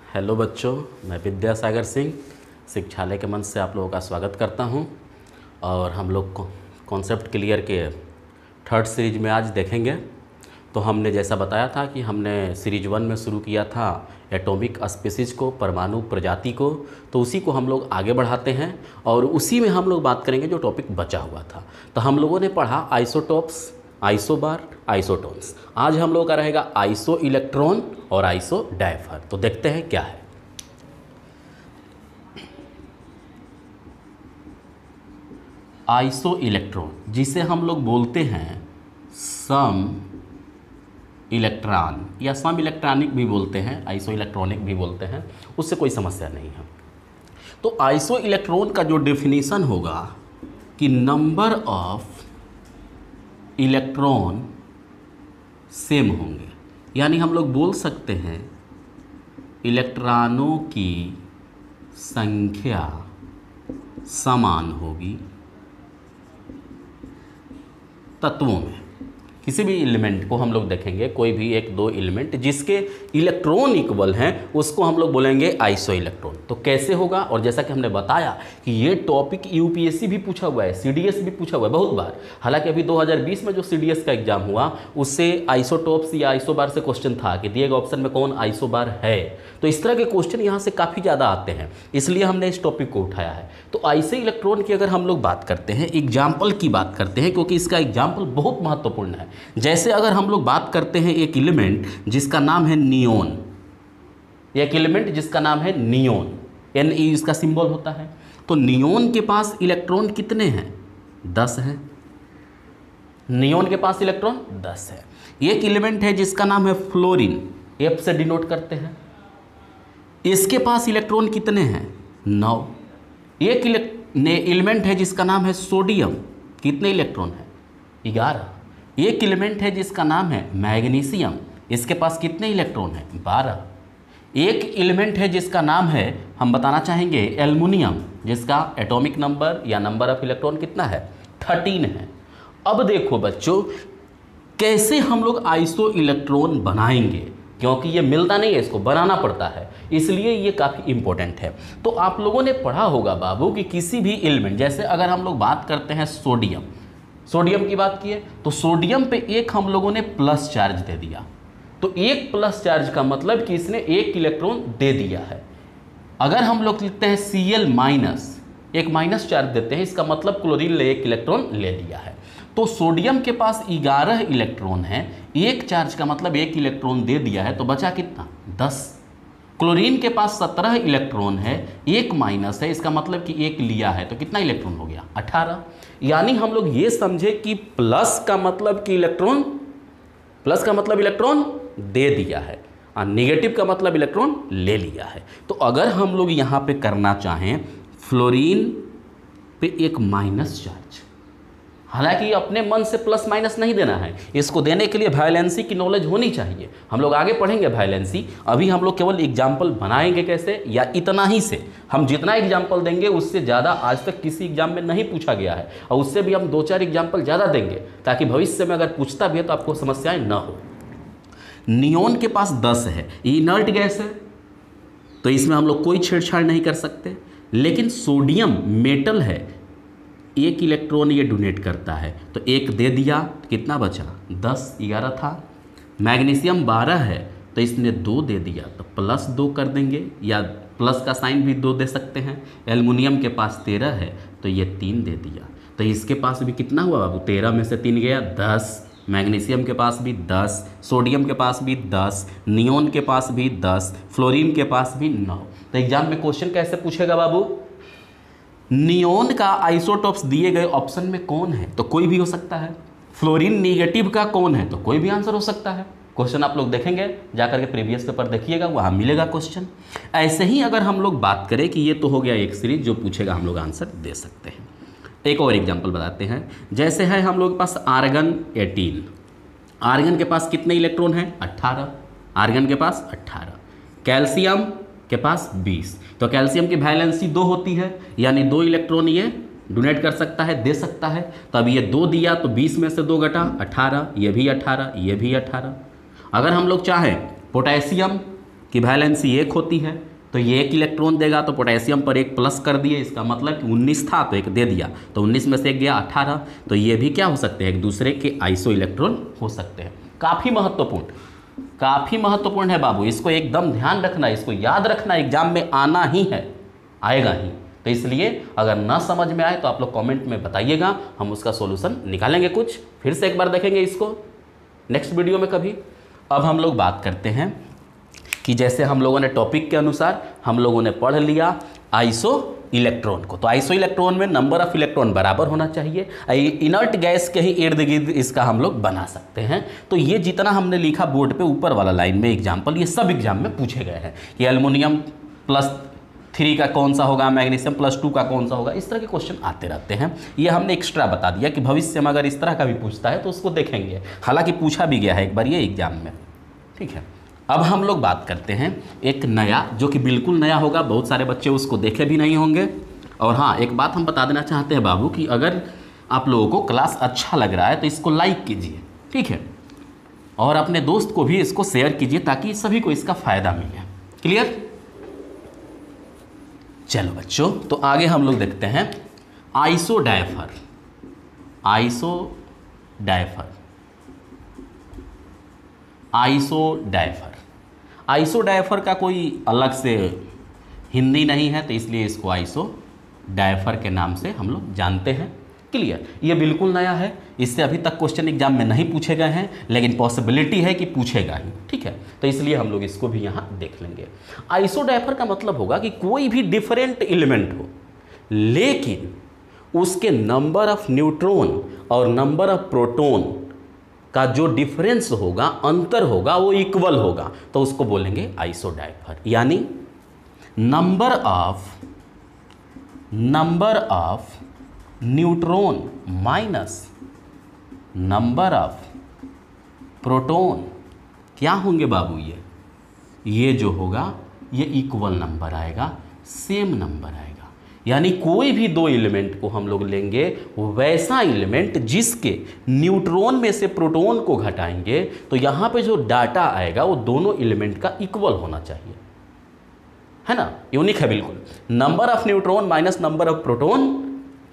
Hello बच्चों, मैं विद्यासागर सिंह शिक्षालय के मंच से आप लोगों का स्वागत करता हूं। और हम लोग कॉन्सेप्ट क्लियर के थर्ड सीरीज में आज देखेंगे। तो हमने जैसा बताया था कि हमने सीरीज 1 में शुरू किया था एटॉमिक स्पीसीज को, परमाणु प्रजाति को, तो उसी को हम लोग आगे बढ़ाते हैं और उसी में हम लोग बात करेंगे जो टॉपिक बचा हुआ था। तो हम लोगों ने पढ़ा आइसोटॉप्स, आइसोबार, आइसोटोन्स। आज हम लोगों का रहेगा आइसो इलेक्ट्रॉन और आइसो डायफर। तो देखते हैं क्या है। आइसो इलेक्ट्रॉन जिसे हम लोग बोलते हैं सम इलेक्ट्रॉन या सम इलेक्ट्रॉनिक भी बोलते हैं, आइसो इलेक्ट्रॉनिक भी बोलते हैं, उससे कोई समस्या नहीं है। तो आइसो इलेक्ट्रॉन का जो डेफिनेशन होगा कि नंबर ऑफ इलेक्ट्रॉन सेम होंगे, यानी हम लोग बोल सकते हैं इलेक्ट्रॉनों की संख्या समान होगी तत्वों में। किसी भी एलिमेंट को हम लोग देखेंगे, कोई भी एक दो एलिमेंट जिसके इलेक्ट्रॉन इक्वल हैं उसको हम लोग बोलेंगे आइसो इलेक्ट्रॉन। तो कैसे होगा, और जैसा कि हमने बताया कि ये टॉपिक यूपीएससी भी पूछा हुआ है, सीडीएस भी पूछा हुआ है बहुत बार। हालांकि अभी 2020 में जो सीडीएस का एग्जाम हुआ उससे आइसोटॉप्स या आइसोबार से क्वेश्चन था कि दिए गए ऑप्शन में कौन आइसोबार है। तो इस तरह के क्वेश्चन यहाँ से काफ़ी ज़्यादा आते हैं, इसलिए हमने इस टॉपिक को उठाया है। तो आइसो इलेक्ट्रॉन की अगर हम लोग बात करते हैं, एग्जाम्पल की बात करते हैं, क्योंकि इसका एग्जाम्पल बहुत महत्वपूर्ण है। जैसे अगर हम लोग बात करते हैं एक एलिमेंट जिसका नाम है नियोन, एक एलिमेंट जिसका नाम है नियोन, Ne इसका सिंबल होता है। तो नियोन के पास इलेक्ट्रॉन कितने हैं? 10 है। नियोन के पास इलेक्ट्रॉन 10 है। एक एलिमेंट है जिसका नाम है फ्लोरीन, F से डिनोट करते हैं, इसके पास इलेक्ट्रॉन कितने हैं? 9। एक एलिमेंट है जिसका नाम है सोडियम, कितने इलेक्ट्रॉन है? 11। एक एलिमेंट है जिसका नाम है मैग्नीशियम, इसके पास कितने इलेक्ट्रॉन है? 12। एक एलिमेंट है जिसका नाम है, हम बताना चाहेंगे एल्युमिनियम, जिसका एटॉमिक नंबर या नंबर ऑफ इलेक्ट्रॉन कितना है? 13 है। अब देखो बच्चों, कैसे हम लोग आइसो इलेक्ट्रॉन बनाएंगे, क्योंकि ये मिलता नहीं है, इसको बनाना पड़ता है, इसलिए ये काफ़ी इंपॉर्टेंट है। तो आप लोगों ने पढ़ा होगा बाबू कि किसी भी एलिमेंट, जैसे अगर हम लोग बात करते हैं सोडियम, सोडियम की बात किए तो सोडियम पे एक हम लोगों ने प्लस चार्ज दे दिया। तो एक प्लस चार्ज का मतलब कि इसने एक इलेक्ट्रॉन दे दिया है। अगर हम लोग लिखते हैं Cl माइनस, एक माइनस चार्ज देते हैं, इसका मतलब क्लोरीन ने एक इलेक्ट्रॉन ले लिया है। तो सोडियम के पास 11 इलेक्ट्रॉन है, एक चार्ज का मतलब एक इलेक्ट्रॉन दे दिया है, तो बचा कितना? 10। क्लोरीन के पास 17 इलेक्ट्रॉन है, एक माइनस है, इसका मतलब कि एक लिया है, तो कितना इलेक्ट्रॉन हो गया? 18। यानी हम लोग ये समझे कि प्लस का मतलब कि इलेक्ट्रॉन, प्लस का मतलब इलेक्ट्रॉन दे दिया है और नेगेटिव का मतलब इलेक्ट्रॉन ले लिया है। तो अगर हम लोग यहाँ पे करना चाहें फ्लोरीन पे एक माइनस चार्ज, हालांकि अपने मन से प्लस माइनस नहीं देना है, इसको देने के लिए वायलेंसी की नॉलेज होनी चाहिए। हम लोग आगे पढ़ेंगे वायलेंसी, अभी हम लोग केवल एग्जाम्पल बनाएंगे कैसे, या इतना ही से हम जितना एग्जाम्पल देंगे उससे ज़्यादा आज तक किसी एग्जाम में नहीं पूछा गया है, और उससे भी हम 2-4 एग्जाम्पल ज़्यादा देंगे ताकि भविष्य में अगर पूछता भी है तो आपको समस्याएं न हो। नियोन के पास 10 है, इनर्ट गैस है, तो इसमें हम लोग कोई छेड़छाड़ नहीं कर सकते। लेकिन सोडियम मेटल है, एक इलेक्ट्रॉन ये डोनेट करता है, तो एक दे दिया, कितना बचा? 10, 11 था। मैग्नीशियम 12 है, तो इसने 2 दे दिया, तो +2 कर देंगे, या प्लस का साइन भी 2 दे सकते हैं। एल्युमिनियम के पास 13 है, तो ये 3 दे दिया, तो इसके पास भी कितना हुआ बाबू? 13 में से 3 गया, 10। मैग्नीशियम के पास भी 10, सोडियम के पास भी 10, नियोन के पास भी 10, फ्लोरीन के पास भी 9। तो एग्जाम में क्वेश्चन कैसे पूछेगा बाबू? नियोन का आइसोटॉप्स दिए गए ऑप्शन में कौन है? तो कोई भी हो सकता है। फ्लोरीन नेगेटिव का कौन है? तो कोई भी आंसर हो सकता है। क्वेश्चन आप लोग देखेंगे, जाकर के प्रीवियस पेपर देखिएगा, वहाँ मिलेगा क्वेश्चन। ऐसे ही अगर हम लोग बात करें कि ये तो हो गया एक सीरीज जो पूछेगा, हम लोग आंसर दे सकते हैं। एक और एग्जाम्पल बताते हैं। जैसे है हम लोग के पास आर्गन 18, आर्गन के पास कितने इलेक्ट्रॉन हैं? 18, आर्गन के पास 18। कैल्शियम के पास 20, तो कैल्शियम की वैलेंसी 2 होती है, यानी 2 इलेक्ट्रॉन ये डोनेट कर सकता है, दे सकता है। तब ये 2 दिया, तो 20 में से 2 घटा 18, ये भी 18, ये भी 18। अगर हम लोग चाहें पोटेशियम कि वैलेंसी 1 होती है, तो ये 1 इलेक्ट्रॉन देगा, तो पोटेशियम पर 1 प्लस कर दिए, इसका मतलब कि 19 था तो 1 दे दिया, तो 19 में से 1 गया 18। तो ये भी क्या हो सकते हैं, एक दूसरे के आइसो इलेक्ट्रॉन हो सकते हैं। काफ़ी महत्वपूर्ण है बाबू, इसको एकदम ध्यान रखना, इसको याद रखना, एग्जाम में आना ही है, आएगा ही। तो इसलिए अगर ना समझ में आए तो आप लोग कमेंट में बताइएगा, हम उसका सॉल्यूशन निकालेंगे, कुछ फिर से एक बार देखेंगे इसको नेक्स्ट वीडियो में कभी। अब हम लोग बात करते हैं कि जैसे हम लोगों ने टॉपिक के अनुसार हम लोगों ने पढ़ लिया आइसो इलेक्ट्रॉन को, तो आइसो इलेक्ट्रॉन में नंबर ऑफ इलेक्ट्रॉन बराबर होना चाहिए। इनर्ट गैस के ही इर्द गिर्द इसका हम लोग बना सकते हैं। तो ये जितना हमने लिखा बोर्ड पे ऊपर वाला लाइन में एग्जाम्पल, ये सब एग्जाम में पूछे गए हैं कि एल्युमिनियम +3 का कौन सा होगा, मैग्नीशियम +2 का कौन सा होगा, इस तरह के क्वेश्चन आते रहते हैं। ये हमने एक्स्ट्रा बता दिया कि भविष्य में अगर इस तरह का भी पूछता है तो उसको देखेंगे, हालांकि पूछा भी गया है एक बार ये एग्जाम में, ठीक है। अब हम लोग बात करते हैं एक नया, जो कि बिल्कुल नया होगा, बहुत सारे बच्चे उसको देखे भी नहीं होंगे। और हाँ, एक बात हम बता देना चाहते हैं बाबू कि अगर आप लोगों को क्लास अच्छा लग रहा है तो इसको लाइक कीजिए, ठीक है, और अपने दोस्त को भी इसको शेयर कीजिए ताकि सभी को इसका फ़ायदा मिले। क्लियर? चलो बच्चों, तो आगे हम लोग देखते हैं आइसो डायफर। आइसो डायफर का कोई अलग से हिंदी नहीं है, तो इसलिए इसको आइसो डायफर के नाम से हम लोग जानते हैं। क्लियर? ये बिल्कुल नया है, इससे अभी तक क्वेश्चन एग्जाम में नहीं पूछे गए हैं, लेकिन पॉसिबिलिटी है कि पूछेगा ही, ठीक है। तो इसलिए हम लोग इसको भी यहाँ देख लेंगे। आइसो डायफर का मतलब होगा कि कोई भी डिफरेंट एलिमेंट हो, लेकिन उसके नंबर ऑफ न्यूट्रॉन और नंबर ऑफ प्रोटॉन का जो डिफरेंस होगा, अंतर होगा, वो इक्वल होगा, तो उसको बोलेंगे आइसो डायफर। यानी number of neutron minus number of proton क्या होंगे बाबू, ये जो होगा ये इक्वल नंबर आएगा, सेम नंबर आएगा। यानी कोई भी दो एलिमेंट को हम लोग लेंगे, वैसा एलिमेंट जिसके न्यूट्रॉन में से प्रोटॉन को घटाएंगे, तो यहाँ पे जो डाटा आएगा वो दोनों एलिमेंट का इक्वल होना चाहिए, है ना, यूनिक है बिल्कुल। Number of neutron minus number of proton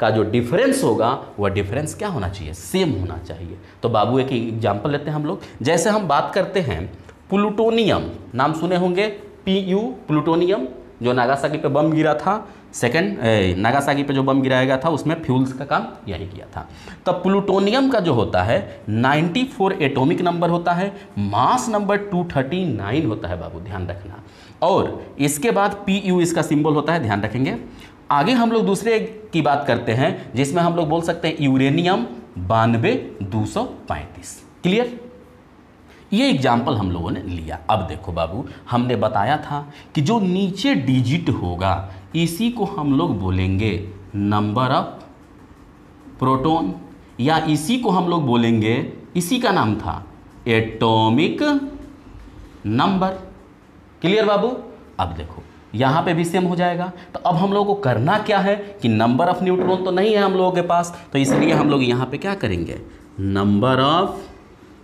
का जो डिफरेंस होगा वह डिफरेंस क्या होना चाहिए, सेम होना चाहिए। तो बाबू एक एग्जांपल लेते हैं हम लोग। जैसे हम बात करते हैं प्लूटोनियम, नाम सुने होंगे, PU प्लूटोनियम, जो नागासाकी पे बम गिरा था, नागासाकी पे जो बम गिराया गया था उसमें फ्यूल्स का काम यही किया था। तब प्लूटोनियम का जो होता है 94 एटॉमिक नंबर होता है, मास नंबर 239 होता है बाबू, ध्यान रखना। और इसके बाद PU इसका सिंबल होता है, ध्यान रखेंगे। आगे हम लोग दूसरे की बात करते हैं जिसमें हम लोग बोल सकते हैं यूरेनियम 92-235। क्लियर? ये एग्जाम्पल हम लोगों ने लिया। अब देखो बाबू, हमने बताया था कि जो नीचे डिजिट होगा इसी को हम लोग बोलेंगे नंबर ऑफ प्रोटॉन, या इसी को हम लोग बोलेंगे, इसी का नाम था एटॉमिक नंबर। क्लियर बाबू? अब देखो यहाँ पे भी सेम हो जाएगा। तो अब हम लोगों को करना क्या है कि नंबर ऑफ न्यूट्रॉन तो नहीं है हम लोगों के पास, तो इसलिए हम लोग यहाँ पे क्या करेंगे, नंबर ऑफ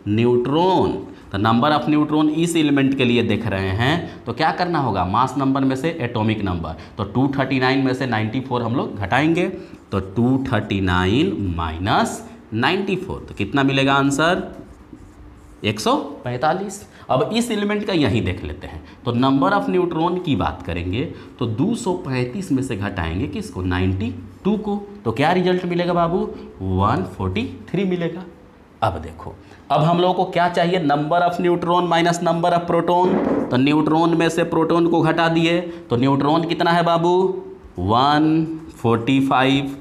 न्यूट्रॉन। तो नंबर ऑफ न्यूट्रॉन इस एलिमेंट के लिए देख रहे हैं, तो क्या करना होगा, मास नंबर में से एटॉमिक नंबर, तो 239 में से 94 हम लोग घटाएंगे, तो 239 माइनस 94, तो कितना मिलेगा आंसर, 145। अब इस एलिमेंट का यही देख लेते हैं। तो नंबर ऑफ न्यूट्रॉन की बात करेंगे तो 235 में से घटाएंगे किसको, 92 को, तो क्या रिजल्ट मिलेगा बाबू, 143 मिलेगा। अब देखो, अब हम लोगों को क्या चाहिए, number of neutron minus number of proton. तो न्यूट्रॉन में से प्रोटॉन को घटा दिए, तो न्यूट्रॉन कितना है बाबू, 145,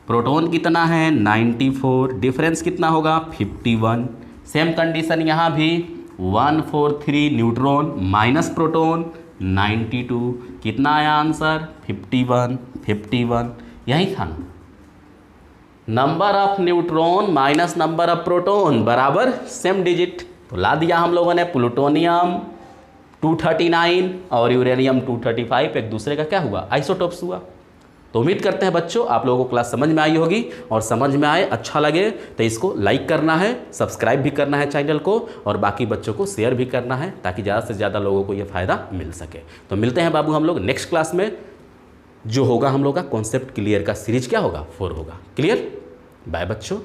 प्रोटॉन कितना है 94, डिफरेंस कितना होगा 51। सेम कंडीशन यहाँ भी 143 न्यूट्रॉन माइनस प्रोटॉन 92, कितना आया आंसर 51। यही था ना, number of neutron minus number of proton बराबर सेम डिजिट। तो ला दिया हम लोगों ने, प्लूटोनियम 239 और यूरेनियम 235 एक दूसरे का क्या हुआ, आइसोटोप्स हुआ। तो उम्मीद करते हैं बच्चों आप लोगों को क्लास समझ में आई होगी, और समझ में आए, अच्छा लगे तो इसको लाइक करना है, सब्सक्राइब भी करना है चैनल को, और बाकी बच्चों को शेयर भी करना है ताकि ज़्यादा से ज़्यादा लोगों को ये फ़ायदा मिल सके। तो मिलते हैं बाबू हम लोग नेक्स्ट क्लास में, जो होगा हम लोग का कॉन्सेप्ट क्लियर का सीरीज क्या होगा 4 होगा। क्लियर? बाय बच्चों।